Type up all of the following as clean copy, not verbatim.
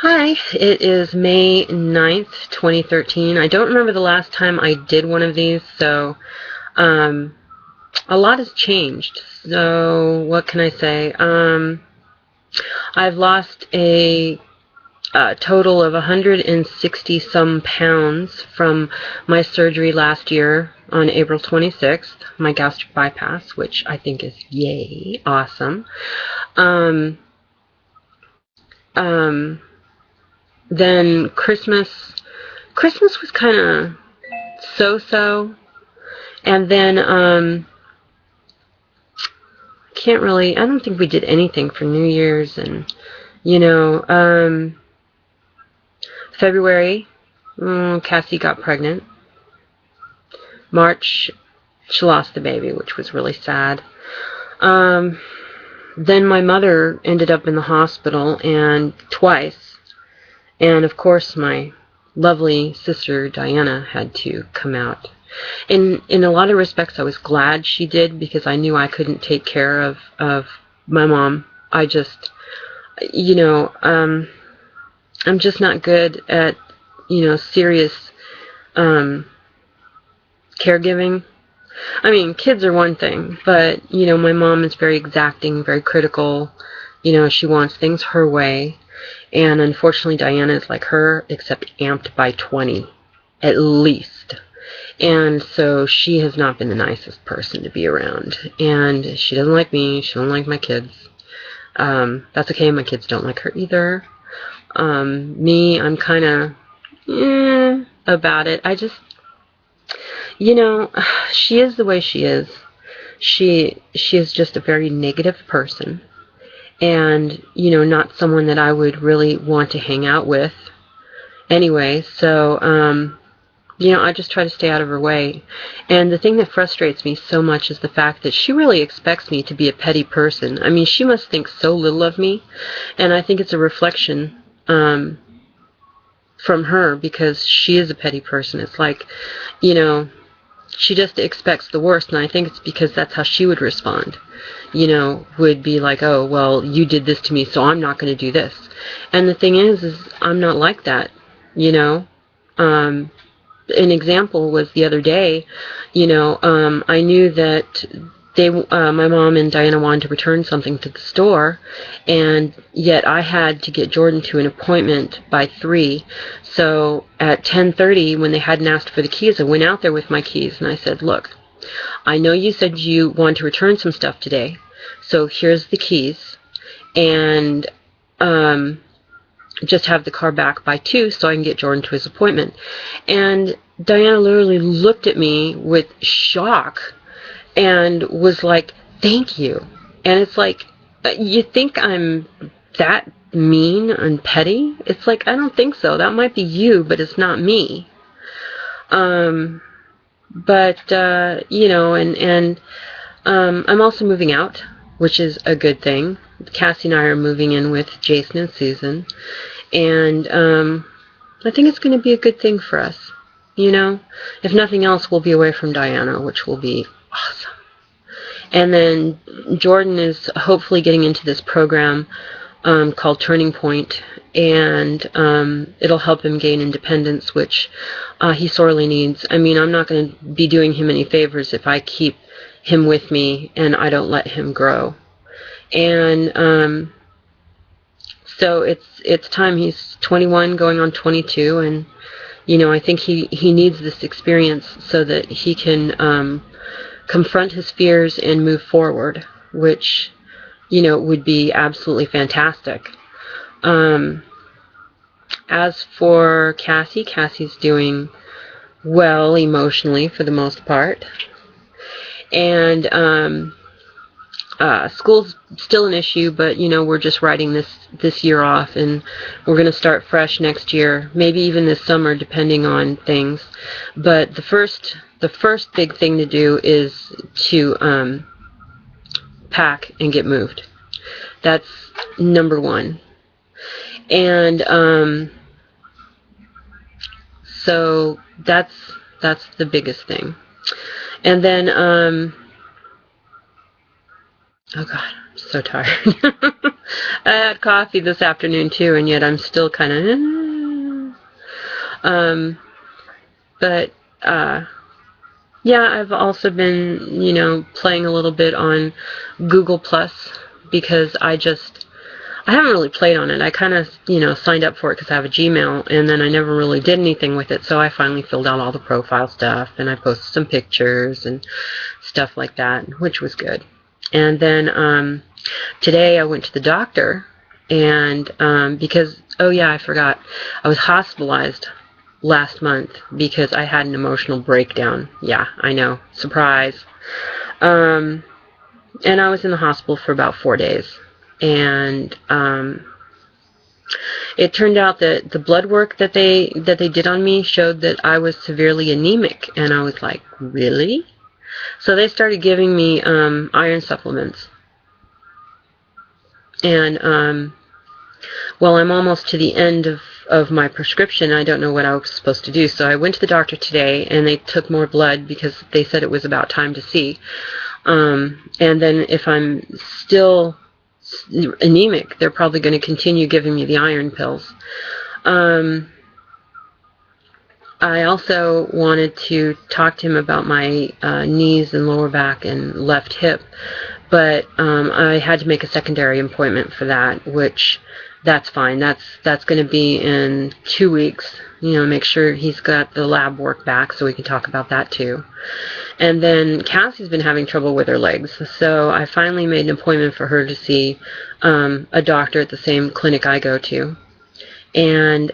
Hi, it is May 9th, 2013. I don't remember the last time I did one of these, so um, a lot has changed. So what can I say? I've lost a total of 160 some pounds from my surgery last year on April 26th, my gastric bypass, which I think is yay, awesome. Um, um, then Christmas was kind of so-so, and then I don't think we did anything for New Year's, and you know, February, Cassie got pregnant. March, she lost the baby, which was really sad. Um, then my mother ended up in the hospital, and twice, and of course my lovely sister Diana had to come out. In a lot of respects, I was glad she did, because I knew I couldn't take care of my mom. I just, you know, I'm just not good at, serious caregiving. I mean, kids are one thing, but, my mom is very exacting, very critical. She wants things her way. And unfortunately, Diana is like her, except amped by 20, at least. And so she has not been the nicest person to be around. And she doesn't like me. She doesn't like my kids. That's okay. My kids don't like her either. Me, I'm kind of about it. I just, she is the way she is. She is just a very negative person. And, not someone that I would really want to hang out with anyway. So, I just try to stay out of her way. And the thing that frustrates me so much is the fact that she really expects me to be a petty person. I mean, she must think so little of me. And I think it's a reflection from her, because she is a petty person. It's like, she just expects the worst. And I think it's because that's how she would respond. Would be like, oh, well, you did this to me, so I'm not going to do this. And the thing is I'm not like that, An example was the other day, I knew that my mom and Diana wanted to return something to the store, and yet I had to get Jordan to an appointment by 3. So at 10:30, when they hadn't asked for the keys, I went out there with my keys, and I said, look, I know you said you want to return some stuff today, so here's the keys, and just have the car back by 2 so I can get Jordan to his appointment. And Diana literally looked at me with shock and was like, thank you. And it's like, you think I'm that mean and petty? It's like, I don't think so. That might be you, but it's not me. I'm also moving out, which is a good thing. Cassie and I are moving in with Jason and Susan, and I think it's going to be a good thing for us. If nothing else, we'll be away from Diana, which will be awesome. And then Jordan is hopefully getting into this program called Turning Point, and it'll help him gain independence, which he sorely needs. I mean, I'm not going to be doing him any favors if I keep him with me and I don't let him grow. And so it's time. He's 21 going on 22, and I think he needs this experience so that he can confront his fears and move forward, which would be absolutely fantastic. As for Cassie, Cassie's doing well emotionally for the most part. And school's still an issue, but we're just writing this year off, and we're going to start fresh next year, maybe even this summer, depending on things. But the first big thing to do is to pack and get moved. That's number one. And so that's the biggest thing. And then oh God, I'm so tired. I had coffee this afternoon too, and yet I'm still kind of. But yeah, I've also been, playing a little bit on Google Plus because I haven't really played on it. I kind of, signed up for it because I have a Gmail, and then I never really did anything with it. So I finally filled out all the profile stuff, and I posted some pictures and stuff like that, which was good. And then today I went to the doctor, and because, oh yeah, I forgot, I was hospitalized last month because I had an emotional breakdown. Yeah, I know. Surprise. And I was in the hospital for about 4 days. And it turned out that the blood work that they did on me showed that I was severely anemic. And I was like, really? So they started giving me iron supplements. And well, I'm almost to the end of my prescription. I don't know what I was supposed to do. So I went to the doctor today, and they took more blood because they said it was about time to see. And then if I'm still anemic, they're probably going to continue giving me the iron pills. I also wanted to talk to him about my knees and lower back and left hip, but I had to make a secondary appointment for that, which that's fine. That's going to be in 2 weeks. Make sure he's got the lab work back so we can talk about that too. And then Cassie's been having trouble with her legs, so I finally made an appointment for her to see a doctor at the same clinic I go to. And,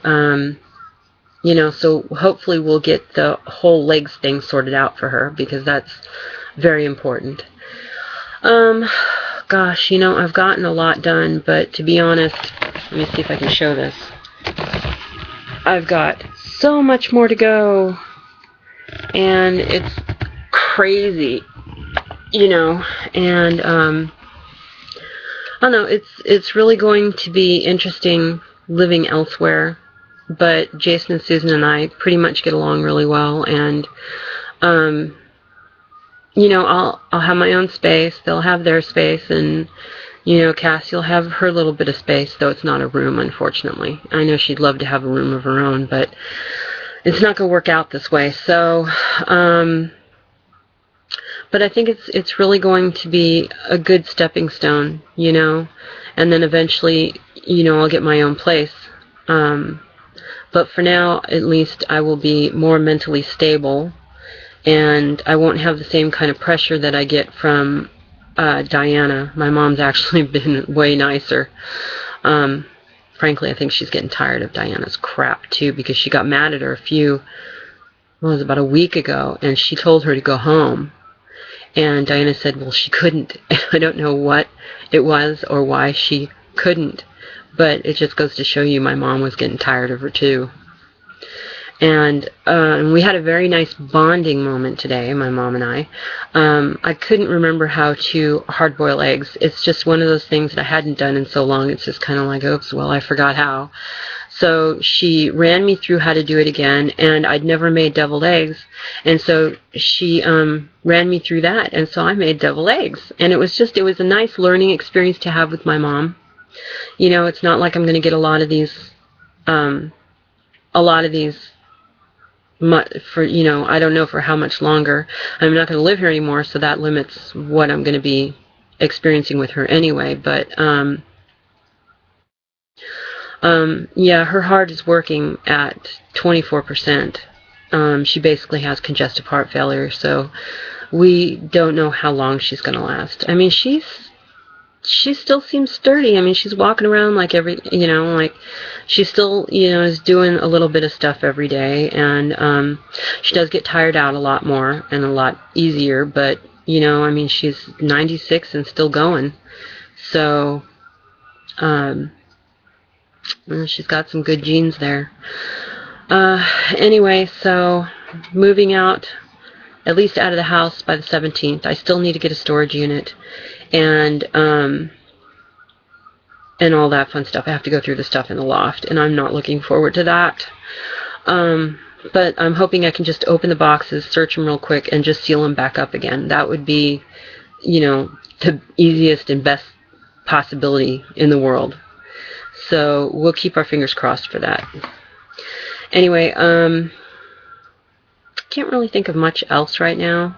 so hopefully we'll get the whole legs thing sorted out for her, because that's very important. Gosh, I've gotten a lot done, but to be honest, let me see if I can show this. I've got so much more to go, and it's crazy, and I don't know, it's really going to be interesting living elsewhere, but Jason and Susan and I pretty much get along really well, and I'll have my own space, they'll have their space, and Cassie will have her little bit of space, though it's not a room, unfortunately. I know she'd love to have a room of her own, but it's not going to work out this way. So, but I think it's really going to be a good stepping stone, and then eventually, I'll get my own place. But for now, at least, I will be more mentally stable, and I won't have the same kind of pressure that I get from Diana. My mom's actually been way nicer. Frankly, I think she's getting tired of Diana's crap, too, because she got mad at her about a week ago, and she told her to go home. And Diana said, well, she couldn't. I don't know what it was or why she couldn't, but it just goes to show you my mom was getting tired of her, too. And we had a very nice bonding moment today, my mom and I. I couldn't remember how to hard-boil eggs. It's just one of those things that I hadn't done in so long. It's just kind of like, oops, well, I forgot how. So she ran me through how to do it again, and I'd never made deviled eggs. And so she ran me through that, and so I made deviled eggs. And it was a nice learning experience to have with my mom. It's not like I'm going to get a lot of these for, I don't know for how much longer. I'm not going to live here anymore, so that limits what I'm going to be experiencing with her anyway. But, yeah, her heart is working at 24%. She basically has congestive heart failure, so we don't know how long she's going to last. I mean, she still seems sturdy. I mean, she's walking around like she still, is doing a little bit of stuff every day, and she does get tired out a lot more and a lot easier, but, I mean, she's 96 and still going. So, she's got some good genes there. Anyway, so moving out, at least out of the house by the 17th. I still need to get a storage unit. And all that fun stuff. I have to go through the stuff in the loft, and I'm not looking forward to that. But I'm hoping I can just open the boxes, search them real quick, and just seal them back up again. That would be, the easiest and best possibility in the world. So we'll keep our fingers crossed for that. Anyway, can't really think of much else right now.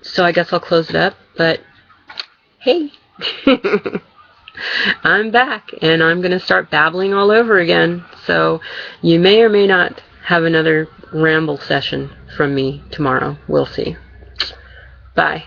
So I guess I'll close it up. But hey, I'm back, and I'm going to start babbling all over again. So you may or may not have another ramble session from me tomorrow. We'll see. Bye.